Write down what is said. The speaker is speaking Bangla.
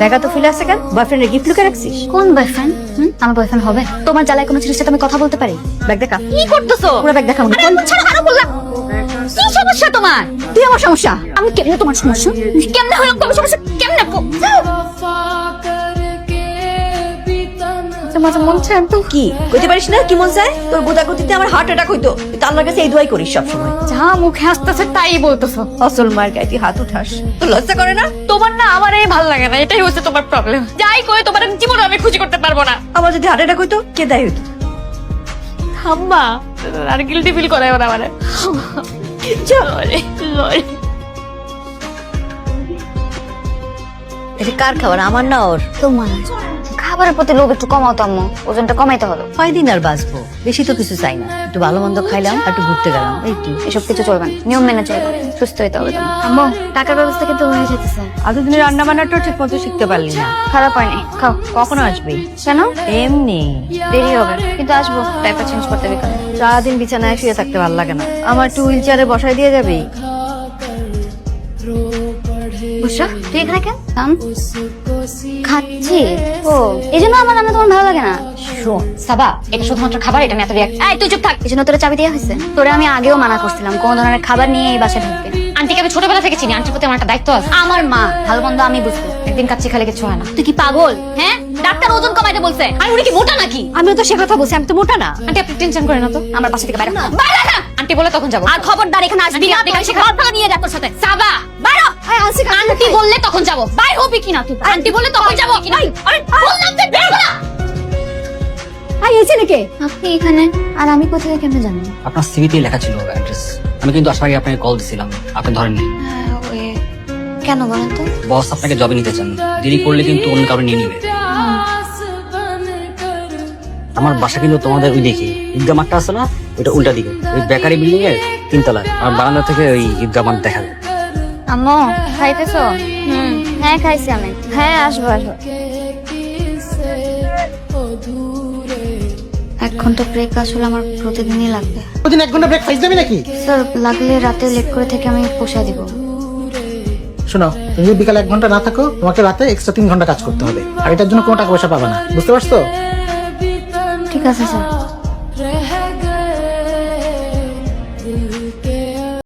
ব্যাগা তো ফেলে আসছে কেন? বয়ফ্রেন্ডের গিফট লুকে রাখছিস? কোন বয়ফ্রেন্ড? আমার বয়ফ্রেন্ড হবে? তোমার জ্বালায় কোনো জিনিসের সাথে আমি কথা বলতে পারি? ব্যাগ দেখা। কি করতেছো? পুরো ব্যাগ দেখা। আরে ছাড়ো, আরো বললাম। কি সমস্যা তোমার? তুই আমার সমস্যা। আমি কেমনে তোমার সমস্যা? কেমনে হলো তোমার সমস্যা? কেমনে? তোমার মন চায় তো কি কইতে পারিস না? কি মন চায়? তোর গোদাগতিতে আমার হার্ট অ্যাটাক হইতো। তুই আল্লাহর কাছে এই দোয়াই করিস সব সময়। যা মুখে আসতেছে তাই বলতেছো। অসল মার গায়ে তুই হাত উঠাস, তোর লজ্জা করে না? তোমার না আমার এই ভালো লাগে না, এটাই হচ্ছে তোমার প্রবলেম। যাই করে তোমার জীবনে আমি খুশি করতে পারবো না। আমার যদি হার্ট অ্যাটাক হইতো কে দায়ী হইতো? আম্মা আর গিলটি ফিল করে ওরা মানে এটা কার খাবার, আমার না ওর? তোমার খাবারের প্রতি লোভ একটু কমাও তো আম্মু, ওজনটা কমাইতে হবে। কয়দিন আর বাঁচবো? বেশি তো কিছু চাই না, একটু ভালো মন্দ খাইলাম আর একটু ঘুরতে গেলাম, এই তো। এসব কিছু চলবে না, নিয়ম মেনে চলবে, সুস্থ হইতে হবে তোমার। আম্মু টাকার ব্যবস্থা কিন্তু হয়ে যেতেছে। এতদিনে রান্না বান্নাটাও ঠিক মতো শিখতে পারলি না। খারাপ হয়নি, খাও। কখন আসবি? কেন? এমনি। দেরি হবে কিন্তু আসবো, ডাইপার চেঞ্জ করতে বিকালে। সারাদিন বিছানায় শুয়ে থাকতে ভালো লাগে না, আমার একটু হুইল চেয়ারে বসাই দিয়ে যাবি? বুঝছো তুই এখানে কেন? খাচ্ছি। ও এই জন্য আমার রান্না তোমার ভালো লাগে না? শোন সাবা, এটা শুধুমাত্র খাবার, এটা নিয়ে এত রিয়াক্ট। এই তুই চুপ থাক। এই জন্য তোরা চাবি দেওয়া হয়েছে? তোরে আমি আগেও মানা করছিলাম কোন ধরনের খাবার নিয়ে এই বাসায় ঢুকবে না। আন্টিকে আমি ছোটবেলা থেকে চিনি, আন্টির প্রতি আমার একটা দায়িত্ব আছে। আমার মা ভালো মন্দ আমি বুঝবো। একদিন কাচ্চি খালে কিছু হয় না। তুই কি পাগল? হ্যাঁ, ডাক্তার ওজন কমাইতে বলছে। আর উনি কি মোটা নাকি? আমিও তো সে কথা বলছি, আমি তো মোটা না। আন্টি আপনি টেনশন করেন না তো, আমার বাসা থেকে বাইরে বাইরে না। আন্টি বলে তখন যাবো। আর খবরদার এখানে আসবি না, দেখে ঘর ভাড়া নিয়ে যা তোর সাথে। সাবা বাইরে। আন্টি বললে তখন যাবো। বাইরে হবি কিনা তুই? আন্টি বললে তখন যাবো কিনা? আরে বললাম তুই বের হো না। আই এসে নাকি? আপনি এখানে আর আমি কোথায় কেমনে জানেন? আপনার সিভিতে লেখা ছিল অ্যাড্রেস। আমি কিন্তু আসার আগে আপনাকে কল দিছিলাম, আপনি ধরেননি। কেন বলেন তো? বস আপনাকে জবে নিতে চান, দেরি করলে কিন্তু অন্য কারো নিয়ে নিবে। আমার বাসা কিন্তু তোমাদের ওই দিকে ঈদগা মাঠটা আছে না, ওটা উল্টা দিকে, ওই বেকারি বিল্ডিং এর 3 তলায়। আর বারান্দা থেকে ওই ঈদগা মাঠ দেখা যায়। আম্মু খাইতেছো? হ্যাঁ খাইছি আমি। হ্যাঁ আসবো আসবো। 1 ঘন্টা ব্রেক আসলে আমার প্রতিদিনই লাগবে। প্রতিদিন 1 ঘন্টা ব্রেক ফাইজ দেবে নাকি? স্যার লাগলে রাতে লেট করে থেকে আমি পোষায় দিব। শোনো, তুমি যদি বিকালে 1 ঘন্টা না থাকো, তোমাকে রাতে এক্সট্রা 3 ঘন্টা কাজ করতে হবে, আর এটার জন্য কোনো টাকা পয়সা পাবে না, বুঝতে পারছো? ঠিক আছে স্যার।